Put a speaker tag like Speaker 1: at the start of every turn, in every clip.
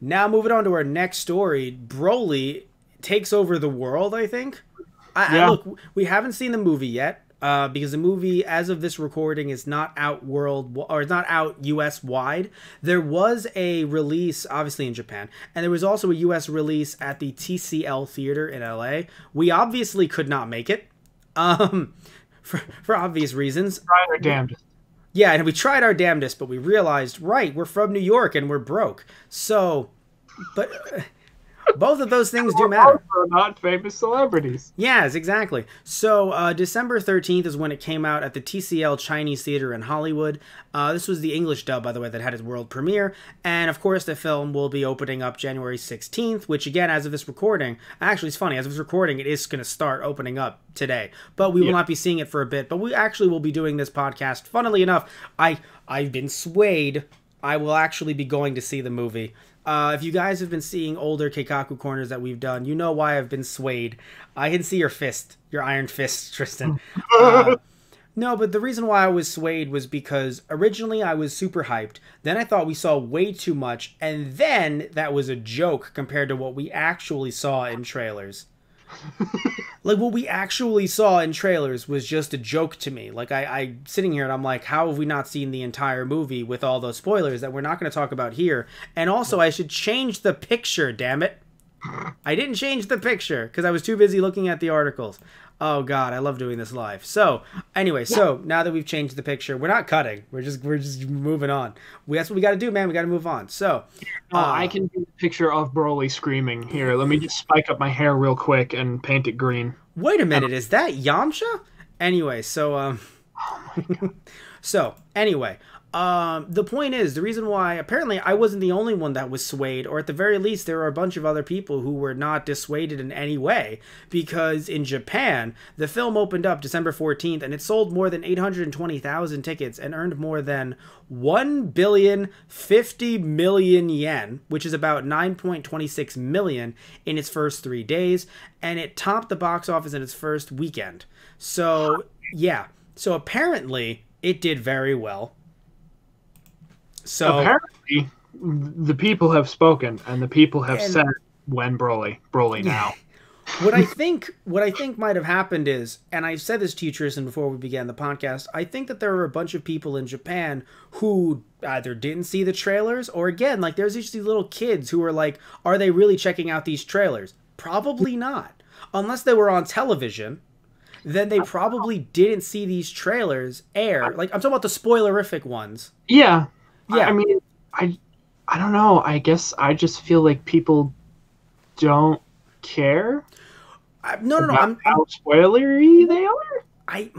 Speaker 1: Now moving on to our next story, Broly takes over the world, I think.
Speaker 2: Yeah.
Speaker 1: Look, we haven't seen the movie yet. Because the movie, as of this recording, is not out or it's not out U.S. wide. There was a release, obviously in Japan, and there was also a U.S. release at the TCL Theater in L.A. We obviously could not make it, um, for obvious reasons.
Speaker 2: Try our damnedest.
Speaker 1: Yeah, and we tried our damnedest, but we realized, right, we're from New York and we're broke. So, but both of those things do matter.
Speaker 2: We're not famous celebrities.
Speaker 1: Yes, exactly. So December 13th is when it came out at the TCL Chinese Theater in Hollywood. This was the English dub, by the way, that had its world premiere. And of course, the film will be opening up January 16th, which again, as of this recording, actually it's funny, as of this recording, it is going to start opening up today. But we will not be seeing it for a bit. But we actually will be doing this podcast. Funnily enough, I've been swayed. I will actually be going to see the movie. If you guys have been seeing older Keikaku corners that we've done, you know why I've been swayed. I can see your fist, your iron fist, Tristan. No, but the reason why I was swayed was because originally I was super hyped. Then I thought we saw way too much, and then that was a joke compared to what we actually saw in trailers. Like, what we actually saw in trailers was just a joke to me. Like, I sitting here and I'm like, how have we not seen the entire movie with all those spoilers that we're not going to talk about here? And also, I should change the picture, damn it. I didn't change the picture because I was too busy looking at the articles. Oh god, I love doing this live. So anyway, so now that we've changed the picture, we're not cutting. We're just moving on. That's what we got to do, man. We got to move on. So
Speaker 2: I can do a picture of Broly screaming. Here, let me just spike up my hair real quick and paint it green.
Speaker 1: wait a minute, is that Yamcha? Anyway, so
Speaker 2: Oh my god.
Speaker 1: so anyway, the point is, the reason why apparently I wasn't the only one that was swayed, or at the very least, there were a bunch of other people who were not dissuaded in any way, because in Japan, the film opened up December 14th, and it sold more than 820,000 tickets and earned more than 1,050,000,000 yen, which is about 9.26 million in its first 3 days, and it topped the box office in its first weekend. So, yeah. So apparently, it did very well. So
Speaker 2: Apparently, the people have spoken, and the people have
Speaker 1: and
Speaker 2: said, "When Broly now."
Speaker 1: what I think might have happened is, and I said this to you, Tristan, before we began the podcast, I think that there were a bunch of people in Japan who either didn't see the trailers, or again, like there's these little kids who were like, are they really checking out these trailers? Probably not. Unless they were on television, then they probably didn't see these trailers air. Like, I'm talking about the spoilerific ones.
Speaker 2: Yeah, I
Speaker 1: Yeah.
Speaker 2: mean, I don't know. I guess I just feel like people don't care
Speaker 1: No.
Speaker 2: about how spoilery they are.
Speaker 1: I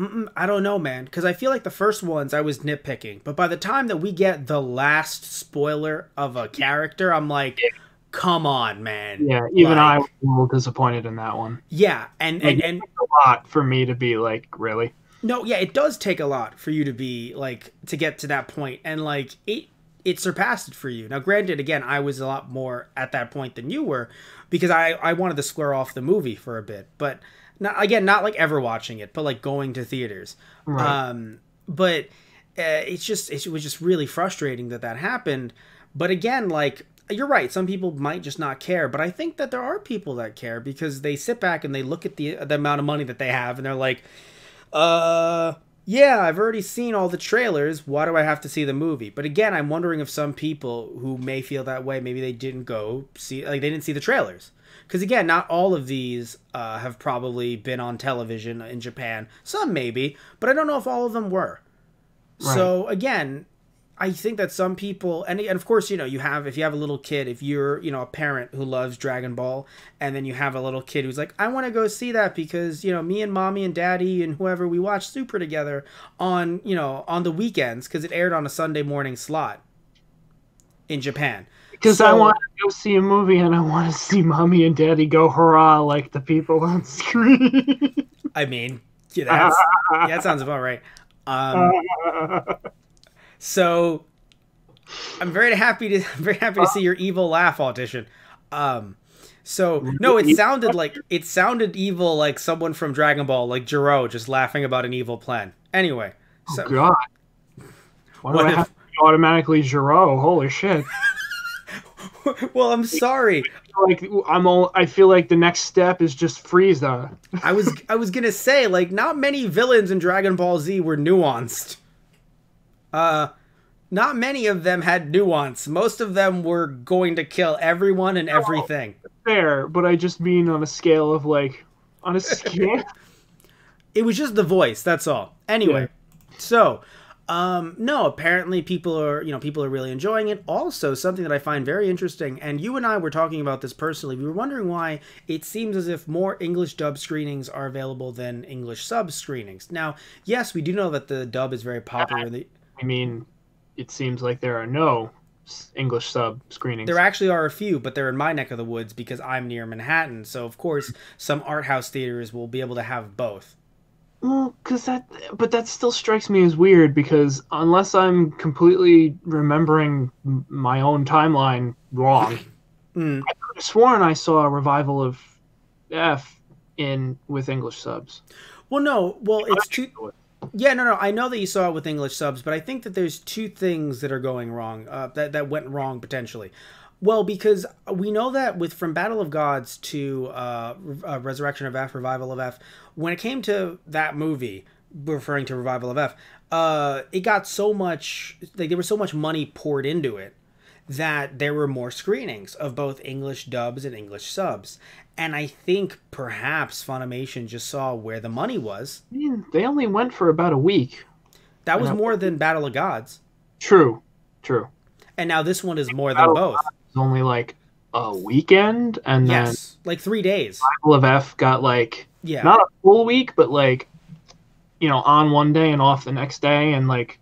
Speaker 1: don't know, man, because I feel like the first ones I was nitpicking, but by the time that we get the last spoiler of a character, I'm like, come on, man.
Speaker 2: Yeah, even I
Speaker 1: Like,
Speaker 2: was a little disappointed in that one.
Speaker 1: yeah, and
Speaker 2: Like,
Speaker 1: and
Speaker 2: it
Speaker 1: and
Speaker 2: took a lot for me to be like, really?
Speaker 1: no, yeah, it does take a lot for you to be like to get to that point, and like it surpassed it for you. Now, granted, again, I was a lot more at that point than you were because I wanted to square off the movie for a bit, but not like ever watching it, but like going to theaters.
Speaker 2: Right.
Speaker 1: But it was just really frustrating that happened. But again, like you're right, some people might just not care, but I think that there are people that care because they sit back and they look at the amount of money that they have and they're like, yeah, I've already seen all the trailers. Why do I have to see the movie? But again, I'm wondering if some people who may feel that way, maybe they didn't go see, like they didn't see the trailers. Because again, not all of these have probably been on television in Japan. Some maybe, but I don't know if all of them were.
Speaker 2: Right.
Speaker 1: So again, I think that some people, and of course, if you have a little kid, if you're, a parent who loves Dragon Ball, and then you have a little kid who's like, I want to go see that because, me and mommy and daddy and whoever, we watch Super together on the weekends because it aired on a Sunday morning slot in Japan.
Speaker 2: Because I
Speaker 1: So,
Speaker 2: want to go see a movie and I want to see mommy and daddy go hurrah like the people on screen.
Speaker 1: I mean, yeah, that sounds about right. Um, so I'm very happy to see your evil laugh audition. So no, it sounded evil like someone from Dragon Ball, like Jiro, just laughing about an evil plan. Anyway,
Speaker 2: Oh
Speaker 1: so
Speaker 2: God! Why do
Speaker 1: what
Speaker 2: I
Speaker 1: if
Speaker 2: have to be automatically Giro? Holy shit!
Speaker 1: Well, I'm sorry.
Speaker 2: Like I feel like the next step is just Frieza.
Speaker 1: I was gonna say, like, not many villains in Dragon Ball Z were nuanced. Uh, Not many of them had nuance. Most of them were going to kill everyone and everything.
Speaker 2: Fair, but I just mean on a scale of like on a scale.
Speaker 1: It was just the voice, that's all.
Speaker 2: Yeah.
Speaker 1: Anyway, so no, apparently people are really enjoying it. Also, something that I find very interesting, and you and I were talking about this personally. We were wondering why it seems as if more English dub screenings are available than English sub screenings. Now, yes, we do know that the dub is very popular in the
Speaker 2: I mean, it seems like there are no English sub screenings.
Speaker 1: There actually are a few, but they're in my neck of the woods because I'm near Manhattan. So, of course, some art house theaters will be able to have both.
Speaker 2: Well, but that still strikes me as weird because unless I'm completely remembering my own timeline wrong,
Speaker 1: Mm.
Speaker 2: I could have sworn I saw a revival of F in with English subs.
Speaker 1: Well, no. Well, it's two. Yeah, no. I know that you saw it with English subs, but I think that there's two things that are going wrong. That went wrong potentially. Well, because we know that with From Battle of Gods to Resurrection of F, Revival of F, when it came to that movie, referring to Revival of F, it got so much, like there was so much money poured into it that there were more screenings of both English dubs and English subs. And I think perhaps Funimation just saw where the money was.
Speaker 2: I mean, they only went for about a week.
Speaker 1: That was more than Battle of Gods.
Speaker 2: True, true.
Speaker 1: And now this one is more than both.
Speaker 2: It's only like a weekend, and
Speaker 1: Yes, like 3 days.
Speaker 2: Revival of F got like
Speaker 1: Yeah.
Speaker 2: not a full week, but like on one day and off the next day, and like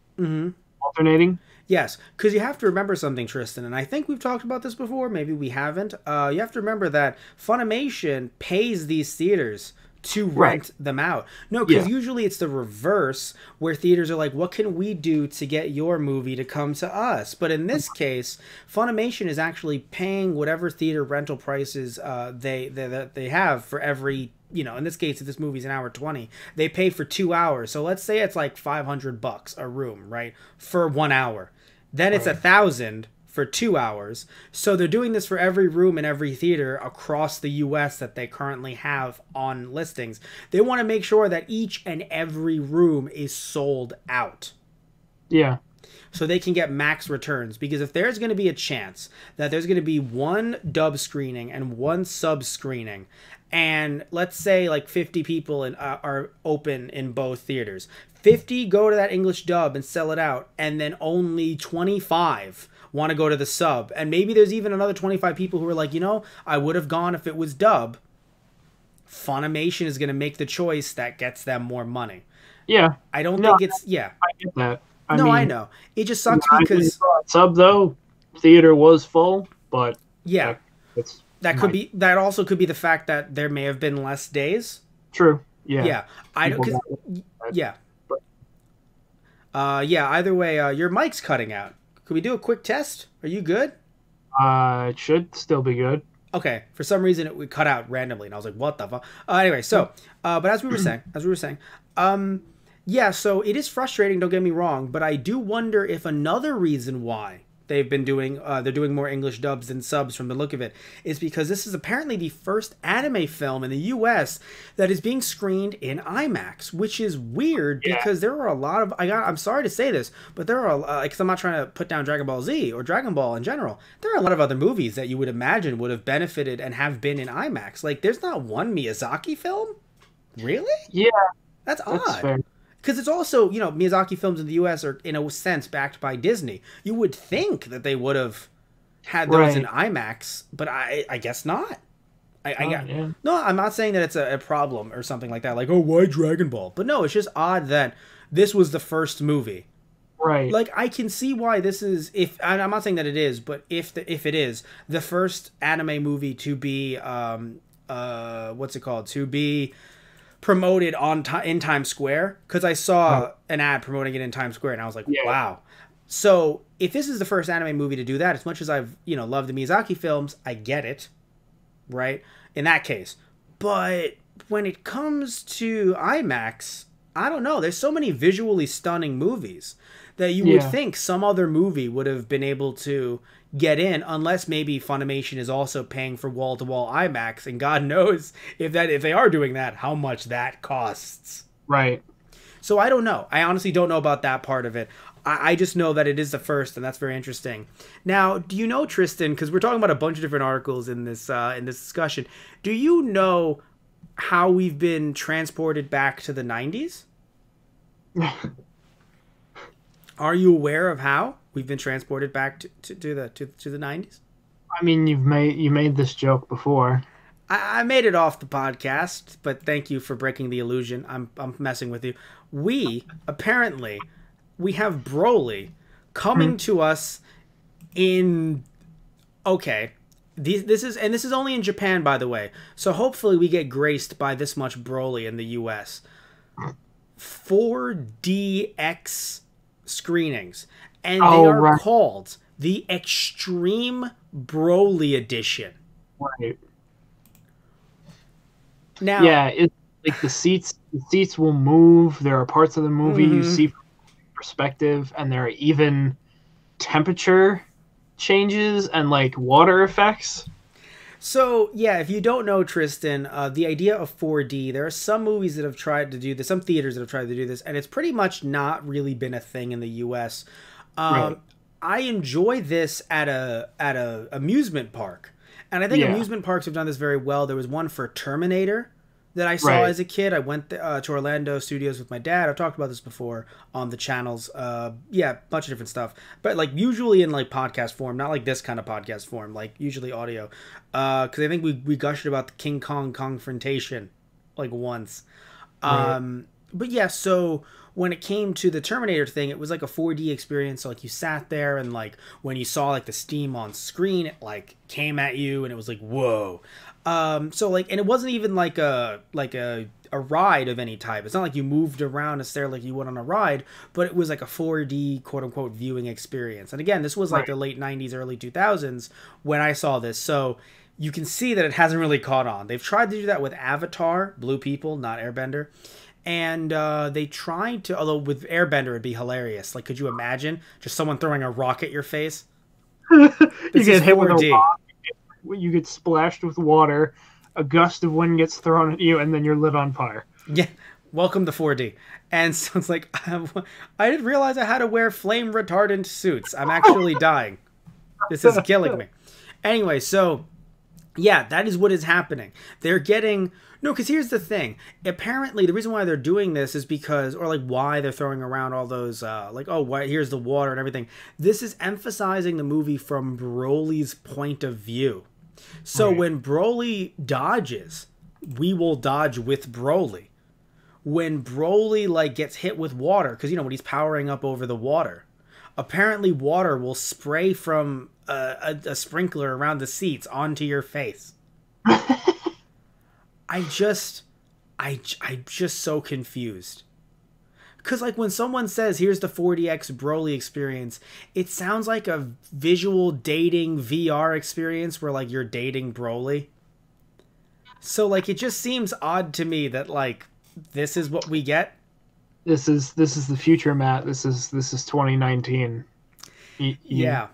Speaker 2: alternating.
Speaker 1: Yes, because you have to remember something, Tristan, and I think we've talked about this before, maybe we haven't. You have to remember that Funimation pays these theaters to rent them out. No, because usually it's the reverse, where theaters are like, what can we do to get your movie to come to us? But in this case, Funimation is actually paying whatever theater rental prices they have for every, in this case, if this movie's an hour 20, they pay for 2 hours. So let's say it's like $500 a room, right? For 1 hour. Then it's $1,000 for 2 hours. So they're doing this for every room in every theater across the US that they currently have on listings. They want to make sure that each and every room is sold out.
Speaker 2: Yeah.
Speaker 1: So they can get max returns, because if there's going to be a chance that there's going to be one dub screening and one sub screening, and let's say like 50 people are open in both theaters, 50 go to that English dub and sell it out, and then only 25 want to go to the sub, and maybe there's even another 25 people who are like, I would have gone if it was dub. Funimation is going to make the choice that gets them more money.
Speaker 2: Yeah.
Speaker 1: I don't think it's
Speaker 2: I get that.
Speaker 1: I know. It just sucks because
Speaker 2: sub though, theater was full, but
Speaker 1: yeah, that also could be the fact that there may have been less days.
Speaker 2: True. Yeah.
Speaker 1: Yeah. I don't. Yeah. Either way, your mic's cutting out. Could we do a quick test? Are you good?
Speaker 2: It should still be good.
Speaker 1: Okay. For some reason, it would cut out randomly, and I was like, "What the fuck?" Anyway, so, but as we were saying, yeah. So it is frustrating. Don't get me wrong, but I do wonder if another reason why they've been doing they're doing more English dubs than subs from the look of it is because this is apparently the first anime film in the US that is being screened in IMAX, which is weird because there are a lot of I'm sorry to say this, but there are because I'm not trying to put down Dragon Ball Z or Dragon Ball in general. There are a lot of other movies that you would imagine would have benefited and have been in IMAX. Like there's not one Miyazaki film? Really?
Speaker 2: Yeah.
Speaker 1: That's odd.
Speaker 2: That's fair.
Speaker 1: Because it's also, Miyazaki films in the U.S. are, in a sense, backed by Disney. You would think that they would have had those in IMAX, but I guess not. No, I'm not saying that it's a problem or something like that. Like, oh, why Dragon Ball? But no, it's just odd that this was the first movie.
Speaker 2: Right.
Speaker 1: Like, I can see why this is, I'm not saying that it is, but if it is, the first anime movie to be, what's it called? To be promoted in Times Square, because I saw an ad promoting it in Times Square and I was like, wow. So if this is the first anime movie to do that, as much as I've loved the Miyazaki films, I get it, right? In that case, but when it comes to IMAX, I don't know. There's so many visually stunning movies that you would
Speaker 2: Yeah.
Speaker 1: think some other movie would have been able to get in, unless maybe Funimation is also paying for wall-to-wall IMAX, and God knows if they are doing that, how much that costs.
Speaker 2: Right.
Speaker 1: So I don't know. I honestly don't know about that part of it. I just know that it is the first, and that's very interesting. Now, do you know, Tristan? Because we're talking about a bunch of different articles in this discussion. Do you know how we've been transported back to the 90s? Are you aware of how we've been transported back to the 90s?
Speaker 2: I mean, you made this joke before.
Speaker 1: I made it off the podcast, but thank you for breaking the illusion. I'm messing with you. We apparently have Broly coming to us in this is only in Japan, by the way. So hopefully we get graced by this much Broly in the US. 4DX screenings, and they are called the Extreme Broly Edition.
Speaker 2: Right.
Speaker 1: Now,
Speaker 2: yeah, it's like the seats will move. There are parts of the movie you see from perspective, and there are even temperature changes and like water effects.
Speaker 1: So, yeah, if you don't know, Tristan, the idea of 4D, there are some movies that have tried to do this, some theaters that have tried to do this, and it's pretty much not really been a thing in the US.
Speaker 2: Right.
Speaker 1: I enjoy this at a amusement park. And I think amusement parks have done this very well. There was one for Terminator that I saw as a kid. I went to Orlando Studios with my dad. I've talked about this before on the channels. Yeah, a bunch of different stuff. But like usually in like podcast form, not like this kind of podcast form, like usually audio. Because I think we gushed about the King Kong confrontation like once. But yeah, so when it came to the Terminator thing, it was like a 4D experience. So like you sat there and like when you saw like the steam on screen, it like came at you and it was like, whoa. So like, and it wasn't even like a ride of any type. It's not like you moved around necessarily like you would on a ride, but it was like a 4D quote unquote viewing experience. And again, this was like the late 90s, early 2000s when I saw this. So you can see that it hasn't really caught on. They've tried to do that with Avatar, Blue People, not Airbender. And they tried to, although with Airbender it'd be hilarious. Like, could you imagine just someone throwing a rock at your face?
Speaker 2: You get hit with a rock, you get splashed with water, a gust of wind gets thrown at you, and then you're lit on fire.
Speaker 1: Yeah, welcome to 4D. And so it's like, I didn't realize I had to wear flame retardant suits. I'm actually dying. This is killing me. Anyway, so yeah, that is what is happening. They're getting... No, because here's the thing. Apparently, the reason why they're doing this is because, or like why they're throwing around all those, like, oh, here's the water and everything. This is emphasizing the movie from Broly's point of view. So when Broly dodges, we will dodge with Broly. When Broly, like, gets hit with water, because, you know, when he's powering up over the water, apparently water will spray from a sprinkler around the seats onto your face. I'm just so confused. Because, like, when someone says, here's the 4DX Broly experience, it sounds like a visual dating VR experience where, like, you're dating Broly. So, like, it just seems odd to me that, like, this is what we get.
Speaker 2: This is the future, Matt. This is 2019.
Speaker 1: Yeah.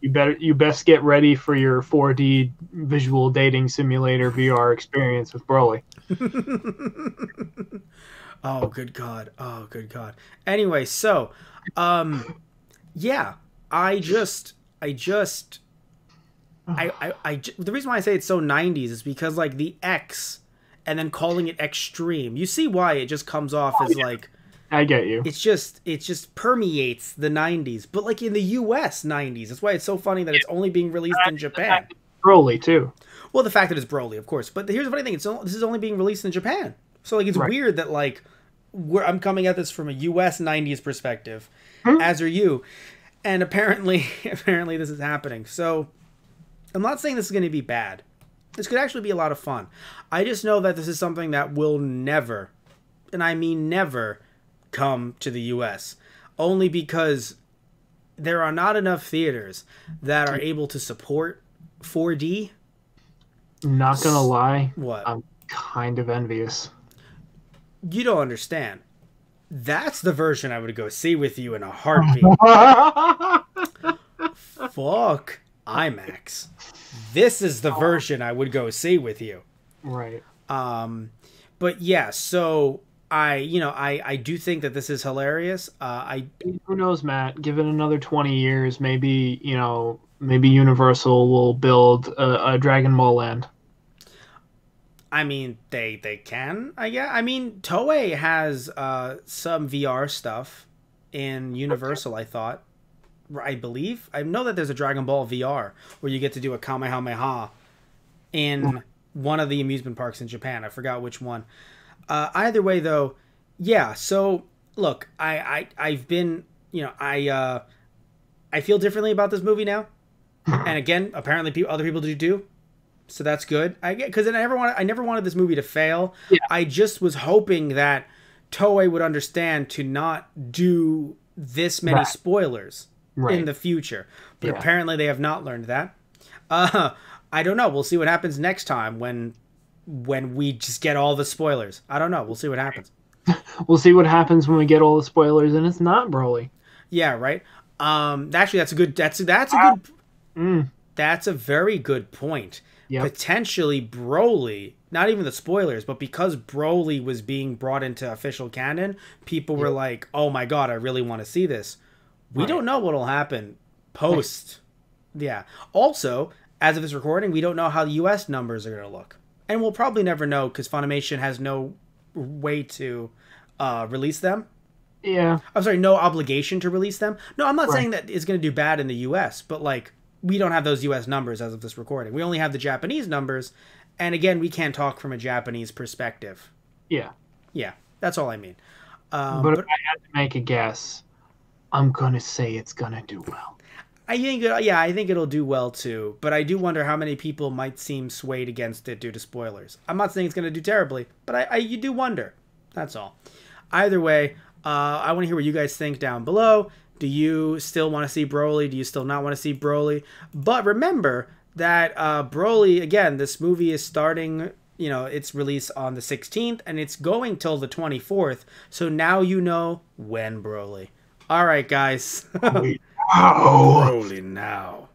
Speaker 2: You best get ready for your 4D visual dating simulator VR experience with Broly.
Speaker 1: Oh, good God. Oh, good God. Anyway, so, yeah, the reason why I say it's so 90s is because, like, the X and then calling it extreme, you see why it just comes off as, like,
Speaker 2: I get you.
Speaker 1: It just permeates the 90s, but like in the US 90s. That's why it's so funny that it's only being released in Japan.
Speaker 2: Broly too.
Speaker 1: Well, the fact that it's Broly, of course. But here's the funny thing: this is only being released in Japan. So like it's weird that like I'm coming at this from a US 90s perspective, as are you, and apparently this is happening. So I'm not saying this is going to be bad. This could actually be a lot of fun. I just know that this is something that will never, and I mean never, come to the US, only because there are not enough theaters that are able to support 4D.
Speaker 2: Not gonna lie,
Speaker 1: What?
Speaker 2: I'm kind of envious.
Speaker 1: You don't understand. That's the version I would go see with you in a heartbeat. Fuck IMAX. This is the version I would go see with you.
Speaker 2: Right.
Speaker 1: But yeah, so I do think that this is hilarious.
Speaker 2: Who knows, Matt? Give it another 20 years, maybe maybe Universal will build a Dragon Ball Land.
Speaker 1: I mean, they can. I guess. I mean, Toei has some VR stuff in Universal. I thought, I believe, I know that there's a Dragon Ball VR where you get to do a Kamehameha in one of the amusement parks in Japan. I forgot which one. Either way, though, yeah. So look, I've been, I feel differently about this movie now, and again, apparently other people do too. So that's good. I get, because I never wanted this movie to fail.
Speaker 2: Yeah.
Speaker 1: I just was hoping that Toei would understand to not do this many spoilers in the future. But apparently they have not learned that. I don't know. We'll see what happens next time when we just get all the spoilers. I don't know. We'll see what happens.
Speaker 2: We'll see what happens when we get all the spoilers and it's not Broly.
Speaker 1: Yeah, right. Actually, that's a very good point. Yep. Potentially Broly, not even the spoilers, but because Broly was being brought into official canon, people were like, oh my god, I really want to see this. We don't know what'll happen post. Yeah. Also, as of this recording, we don't know how the US numbers are going to look. And we'll probably never know because Funimation has no way to release them.
Speaker 2: Yeah.
Speaker 1: I'm sorry, no obligation to release them. No, I'm not saying that it's going to do bad in the US, but like, we don't have those US numbers as of this recording. We only have the Japanese numbers. And again, we can't talk from a Japanese perspective.
Speaker 2: Yeah.
Speaker 1: Yeah, that's all I mean.
Speaker 2: But if I had to make a guess, I'm going to say it's going to do well.
Speaker 1: I think it'll do well too. But I do wonder how many people might seem swayed against it due to spoilers. I'm not saying it's going to do terribly, but you do wonder. That's all. Either way, I want to hear what you guys think down below. Do you still want to see Broly? Do you still not want to see Broly? But remember that Broly, again, this movie is starting, its release on the 16th, and it's going till the 24th. So now you know when Broly. All right, guys.
Speaker 2: Broly
Speaker 1: now.